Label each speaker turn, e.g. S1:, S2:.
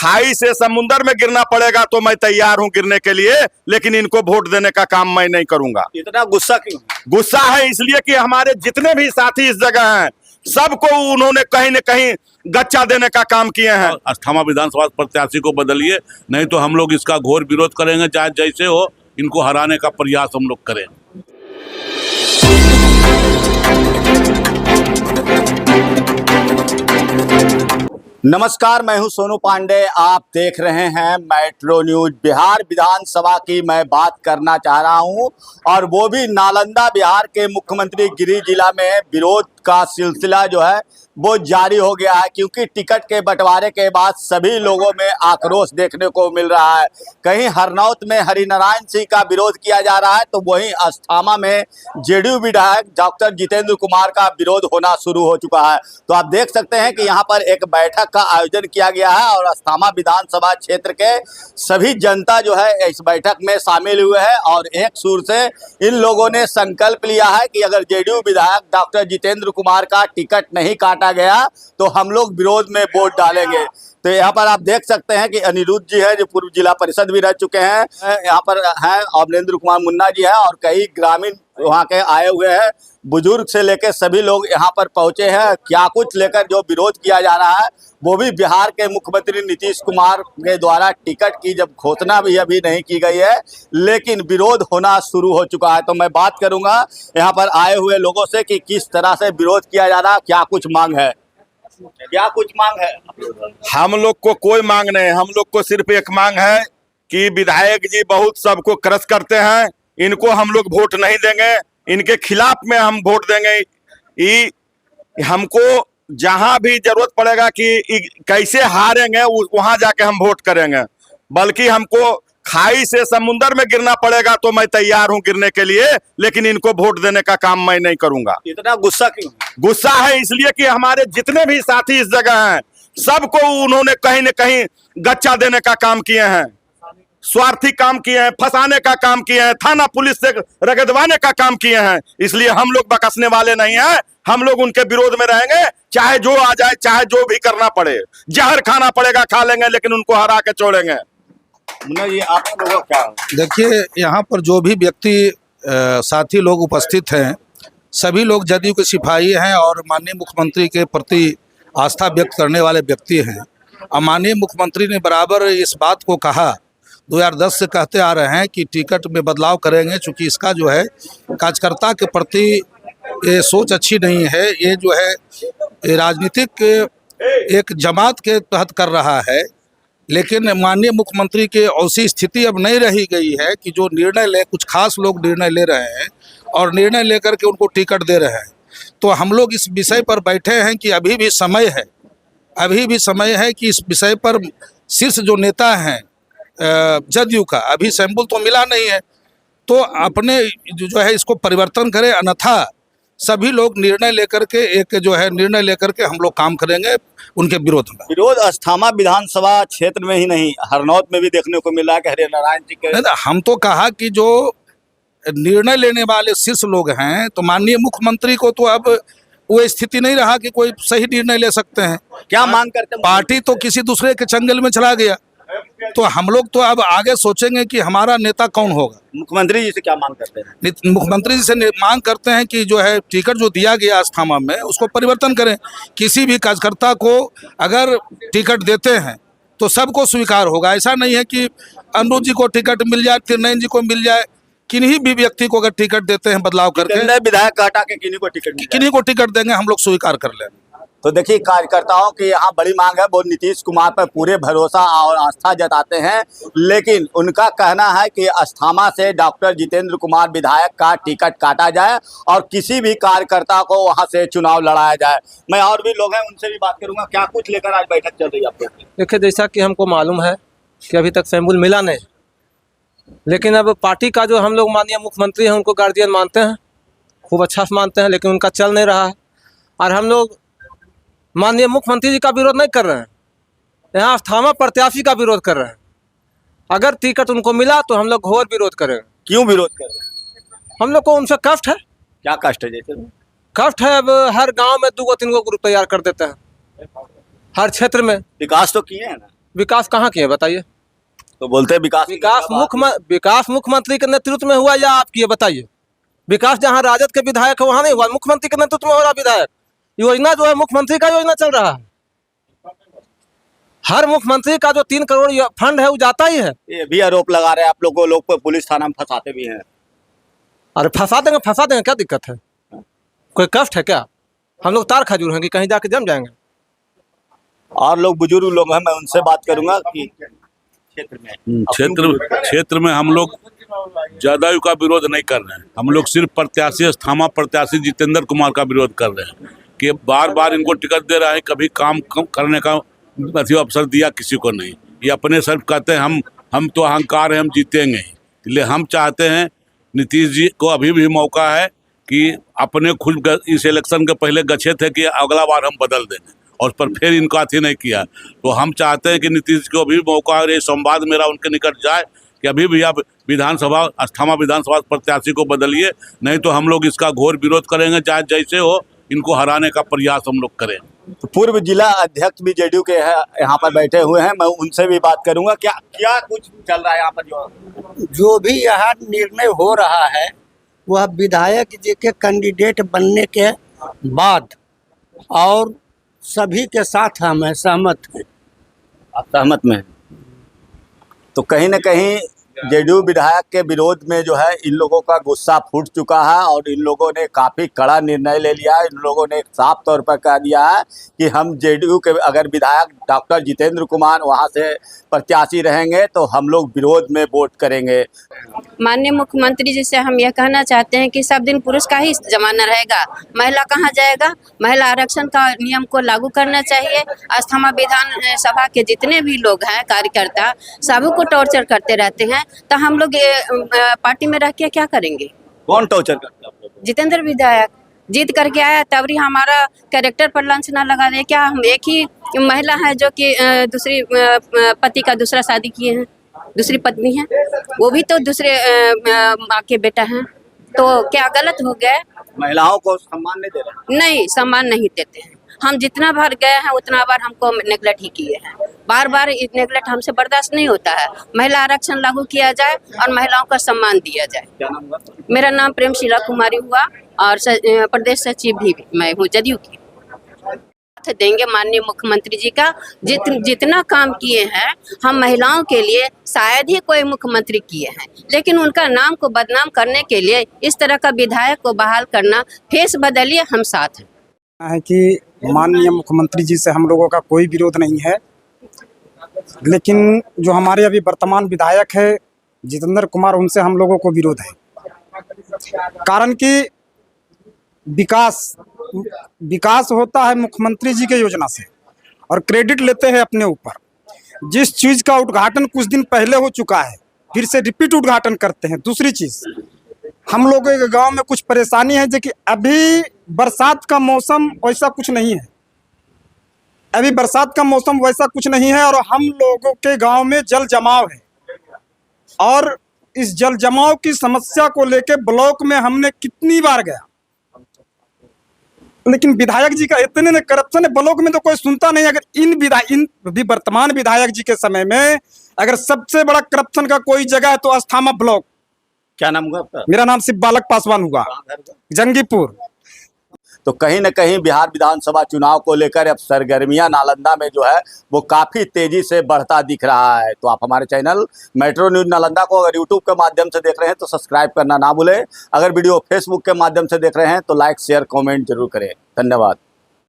S1: खाई से समुंदर में गिरना पड़ेगा तो मैं तैयार हूं गिरने के लिए, लेकिन इनको वोट देने का काम मैं नहीं करूंगा।
S2: इतना गुस्सा क्यों?
S1: गुस्सा है इसलिए कि हमारे जितने भी साथी इस जगह हैं सबको उन्होंने कहीं न कहीं गच्चा देने का काम किए हैं।
S3: अस्थामा विधानसभा प्रत्याशी को बदलिए, नहीं तो हम लोग इसका घोर विरोध करेंगे, चाहे जैसे हो इनको हराने का प्रयास हम लोग करें।
S2: नमस्कार, मैं हूं सोनू पांडे। आप देख रहे हैं मेट्रो न्यूज। बिहार विधानसभा की मैं बात करना चाह रहा हूं, और वो भी नालंदा बिहार के मुख्यमंत्री गिरिडीह जिला में विरोध का सिलसिला जो है वो जारी हो गया है, क्योंकि टिकट के बंटवारे के बाद सभी लोगों में आक्रोश देखने को मिल रहा है। कहीं हरनौत में हरिनारायण सिंह का विरोध किया जा रहा है, तो वहीं अस्थामा में जेडीयू विधायक डॉक्टर जितेंद्र कुमार का विरोध होना शुरू हो चुका है। तो आप देख सकते हैं कि यहाँ पर एक बैठक का आयोजन किया गया है, और अस्थामा विधानसभा क्षेत्र के सभी जनता जो है इस बैठक में शामिल हुए हैं, और एक सुर से इन लोगों ने संकल्प लिया है कि अगर जेडीयू विधायक डॉक्टर जितेंद्र कुमार का टिकट नहीं काटा गया तो हम लोग विरोध में वोट डालेंगे। तो यहाँ पर आप देख सकते हैं कि अनिरुद्ध जी है जो पूर्व जिला परिषद भी रह चुके हैं, यहाँ पर हैं अमरेंद्र कुमार मुन्ना जी है, और कई ग्रामीण वहाँ के आए हुए हैं। बुजुर्ग से लेकर सभी लोग यहाँ पर पहुंचे हैं। क्या कुछ लेकर जो विरोध किया जा रहा है, वो भी बिहार के मुख्यमंत्री नीतीश कुमार के द्वारा टिकट की जब घोषणा भी अभी नहीं की गई है, लेकिन विरोध होना शुरू हो चुका है। तो मैं बात करूंगा यहाँ पर आए हुए लोगों से कि किस तरह से विरोध किया जा रहा है, क्या कुछ मांग है, क्या कुछ मांग है।
S1: हम लोग को कोई मांग नहीं, हम लोग को सिर्फ एक मांग है कि विधायक जी बहुत सबको क्रश करते हैं, इनको हम लोग वोट नहीं देंगे, इनके खिलाफ में हम वोट देंगे। हमको जहां भी जरूरत पड़ेगा कि कैसे हारेंगे वहां जाके हम वोट करेंगे, बल्कि हमको खाई से समुंदर में गिरना पड़ेगा तो मैं तैयार हूं गिरने के लिए, लेकिन इनको वोट देने का काम मैं नहीं करूंगा।
S2: इतना गुस्सा क्यों?
S1: गुस्सा है इसलिए कि हमारे जितने भी साथी इस जगह हैं सबको उन्होंने कहीं न कहीं गच्चा देने का काम किए हैं, स्वार्थी काम किए हैं, फंसाने का काम किए हैं, थाना पुलिस से रगड़वाने का काम किए हैं। इसलिए हम लोग बकसने वाले नहीं हैं, हम लोग उनके विरोध में रहेंगे, चाहे जो आ जाए, चाहे जो भी करना पड़े, जहर खाना पड़ेगा खा लेंगे, लेकिन उनको हरा के छोड़ेंगे।
S2: ये आप लोग क्या?
S4: देखिए, यहाँ पर जो भी व्यक्ति साथी लोग उपस्थित हैं, सभी लोग जदयू के सिपाही हैं और माननीय मुख्यमंत्री के प्रति आस्था व्यक्त करने वाले व्यक्ति हैं। और माननीय मुख्यमंत्री ने बराबर इस बात को कहा, 2010 से कहते आ रहे हैं कि टिकट में बदलाव करेंगे, चूँकि इसका जो है कार्यकर्ता के प्रति ये सोच अच्छी नहीं है। ये जो है राजनीतिक एक जमात के तहत कर रहा है, लेकिन माननीय मुख्यमंत्री के ऐसी स्थिति अब नहीं रही गई है कि जो निर्णय ले, कुछ खास लोग निर्णय ले रहे हैं और निर्णय लेकर के उनको टिकट दे रहे हैं। तो हम लोग इस विषय पर बैठे हैं कि अभी भी समय है, अभी भी समय है कि इस विषय पर शीर्ष जो नेता हैं जदयू का, अभी सैंपल तो मिला नहीं है, तो अपने जो है इसको परिवर्तन करें, अन्यथा सभी लोग निर्णय लेकर के निर्णय लेकर के हम लोग काम करेंगे उनके विरोध में।
S2: विरोध अस्थामा विधानसभा क्षेत्र में ही नहीं, हरनौत में भी देखने को मिला है कि हरिनारायण सिंह के।
S4: नहीं, हम तो कहा कि जो निर्णय लेने वाले शीर्ष लोग हैं, तो माननीय मुख्यमंत्री को तो अब वो स्थिति नहीं रहा कि कोई सही निर्णय ले सकते हैं।
S2: क्या मांग करते हैं?
S4: पार्टी तो किसी दूसरे के चंगल में चला गया, तो हम लोग तो अब आगे सोचेंगे कि हमारा नेता कौन होगा।
S2: मुख्यमंत्री जी से क्या मांग करते हैं?
S4: मुख्यमंत्री जी से मांग करते हैं कि जो है टिकट जो दिया गया अस्थामा में उसको परिवर्तन करें। किसी भी कार्यकर्ता को अगर टिकट देते हैं तो सबको स्वीकार होगा। ऐसा नहीं है कि अनुज जी को टिकट मिल जाए, त्रिनयन जी को मिल जाए, किन्हीं भी व्यक्ति को अगर टिकट देते हैं बदलाव करके,
S2: विधायक हटा के किन्हीं को टिकट
S4: देंगे, हम लोग स्वीकार कर लेंगे।
S2: तो देखिए, कार्यकर्ताओं की यहाँ बड़ी मांग है, वो नीतीश कुमार पर पूरे भरोसा और आस्था जताते हैं, लेकिन उनका कहना है कि अस्थामा से डॉक्टर जितेंद्र कुमार विधायक का टिकट काटा जाए और किसी भी कार्यकर्ता को वहाँ से चुनाव लड़ाया जाए। मैं और भी लोग हैं उनसे भी बात करूंगा, क्या कुछ लेकर आज बैठक चल रही है आपको?
S5: देखिए, जैसा कि हमको मालूम है कि अभी तक सैंपल मिला नहीं, लेकिन अब पार्टी का जो हम लोग माननीय मुख्यमंत्री हैं उनको गार्जियन मानते हैं, खूब अच्छा से मानते हैं, लेकिन उनका चल नहीं रहा है। और हम लोग माननीय मुख्यमंत्री जी का विरोध नहीं कर रहे हैं, यहाँ अस्थामा प्रत्याशी का विरोध कर रहे हैं। अगर टिकट उनको मिला तो हम लोग घोर विरोध करेंगे।
S2: क्यों विरोध कर रहे हैं?
S5: हम लोग को उनसे कष्ट है।
S2: क्या कष्ट है? जैसे
S5: कष्ट है, अब हर गांव में 2-3 ग्रुप तैयार कर देते हैं, हर क्षेत्र में।
S2: विकास तो किए हैं ना?
S5: विकास कहाँ किए बताइए?
S2: तो बोलते हैं विकास
S5: विकास मुख्यमंत्री के नेतृत्व में हुआ या आप किए बताइए? विकास जहाँ राजद के विधायक है वहाँ नहीं हुआ, मुख्यमंत्री के नेतृत्व में हो रहा विधायक। योजना जो है मुख्यमंत्री का योजना चल रहा है। हर मुख्यमंत्री का जो 3 करोड़ फंड है वो जाता ही है।
S2: ये भी आरोप लगा रहे हैं आप लोगों को, लोग पुलिस थाना में फंसाते भी हैं।
S5: अरे फंसा देंगे, क्या दिक्कत है? कोई कष्ट है क्या? हम लोग तार खजूर हैं कि कहीं जाके जम जाएंगे।
S2: और लोग बुजुर्ग लोग हैं, मैं उनसे बात करूंगा कि
S3: क्षेत्र में हम लोग जदयू का विरोध नहीं कर रहे हैं। हम लोग सिर्फ प्रत्याशी, अस्थामा प्रत्याशी जितेंद्र कुमार का विरोध कर रहे हैं कि बार बार इनको टिकट दे रहा है, कभी काम करने का अवसर दिया किसी को नहीं। ये अपने सिर्फ कहते हैं हम तो अहंकार है, हम जीतेंगे। इसलिए हम चाहते हैं नीतीश जी को अभी भी मौका है कि अपने खुद इस इलेक्शन के पहले गच्छे थे कि अगला बार हम बदल देंगे, और पर फिर इनको अथी नहीं किया। तो हम चाहते हैं कि नीतीश को अभी मौका, और ये संवाद मेरा उनके निकट जाए कि अभी भी आप विधानसभा, अस्थामा विधानसभा प्रत्याशी को बदलिए, नहीं तो हम लोग इसका घोर विरोध करेंगे। चाहे जैसे हो, इनको हराने का प्रयास हम लोग करें।
S2: तो पूर्व जिला अध्यक्ष भी जेडीयू के हैं, यहाँ पर बैठे हुए हैं, मैं उनसे भी बात करूंगा। क्या कुछ चल रहा है यहाँ पर? जो
S6: भी यहाँ निर्णय हो रहा है वह विधायक जी के कैंडिडेट बनने के बाद, और सभी के साथ हम सहमत हैं।
S2: आप सहमत में हैं? तो कहीं ना कहीं जेडीयू विधायक के विरोध में जो है इन लोगों का गुस्सा फूट चुका है, और इन लोगों ने काफ़ी कड़ा निर्णय ले लिया है। इन लोगों ने साफ तौर पर कह दिया है कि हम जेडीयू के अगर विधायक डॉक्टर जितेंद्र कुमार वहां से प्रत्याशी रहेंगे तो हम लोग विरोध में वोट करेंगे।
S7: माननीय मुख्यमंत्री जी से हम यह कहना चाहते हैं कि सब दिन पुरुष का ही जमाना रहेगा, महिला कहाँ जाएगा? महिला आरक्षण का नियम को लागू करना चाहिए। अस्थामा विधान सभा के जितने भी लोग हैं कार्यकर्ता, सभी को टॉर्चर करते रहते हैं, तो हम लोग पार्टी में रह के क्या करेंगे?
S2: कौन टॉर्चर करता है?
S7: जितेंद्र विधायक जीत करके आया, तभी हमारा कैरेक्टर पर लंच ना लगा दे क्या? हम एक ही महिला है जो कि दूसरी पति का दूसरा शादी किए हैं, दूसरी पत्नी है, वो भी तो दूसरे माँ के बेटा हैं, तो क्या गलत हो गया?
S2: महिलाओं को सम्मान नहीं दे रहे?
S7: नहीं, सम्मान नहीं देते हैं। हम जितना बार गए हैं उतना बार हमको नेगलेक्ट ही किए हैं। बार बार नेगलेक्ट हमसे बर्दाश्त नहीं होता है। महिला आरक्षण लागू किया जाए और महिलाओं का सम्मान दिया जाए।
S2: क्या नाम हुआ?
S7: मेरा नाम प्रेमशीला कुमारी हुआ, और प्रदेश सचिव भी मैं हूँ जदयू की। देंगे माननीय मुख्यमंत्री जी का जितना काम किए हैं हम महिलाओं के लिए, शायद ही कोई मुख्यमंत्री किए हैं, लेकिन उनका नाम को बदनाम करने के लिए इस तरह का विधायक को बहाल करना, फेस बदलिए, हम साथ
S8: है कि माननीय मुख्यमंत्री जी से हम लोगों का कोई विरोध नहीं है, लेकिन जो हमारे अभी वर्तमान विधायक है जितेंद्र कुमार, उनसे हम लोगों को विरोध है। कारण कि विकास होता है मुख्यमंत्री जी के योजना से, और क्रेडिट लेते हैं अपने ऊपर। जिस चीज़ का उद्घाटन कुछ दिन पहले हो चुका है, फिर से रिपीट उद्घाटन करते हैं। दूसरी चीज़, हम लोगों के गांव में कुछ परेशानी है, जो कि अभी बरसात का मौसम वैसा कुछ नहीं है। अभी बरसात का मौसम वैसा कुछ नहीं है, और हम लोगों के गांव में जल जमाव है, और इस जल जमाव की समस्या को लेके ब्लॉक में हमने कितनी बार गया, लेकिन विधायक जी का इतने ने करप्शन है ब्लॉक में, तो कोई सुनता नहीं। अगर इन वर्तमान विधायक जी के समय में अगर सबसे बड़ा करप्शन का कोई जगह है तो अस्थामा ब्लॉक।
S2: क्या नाम हुआ आपका?
S8: मेरा नाम शिव बालक पासवान हुआ, जंगीपुर।
S2: तो कहीं न कहीं बिहार विधानसभा चुनाव को लेकर अब सरगर्मियां नालंदा में जो है वो काफ़ी तेज़ी से बढ़ता दिख रहा है। तो आप हमारे चैनल मेट्रो न्यूज़ नालंदा को अगर यूट्यूब के माध्यम से देख रहे हैं तो सब्सक्राइब करना ना भूलें। अगर वीडियो फेसबुक के माध्यम से देख रहे हैं तो लाइक शेयर कमेंट जरूर करें। धन्यवाद।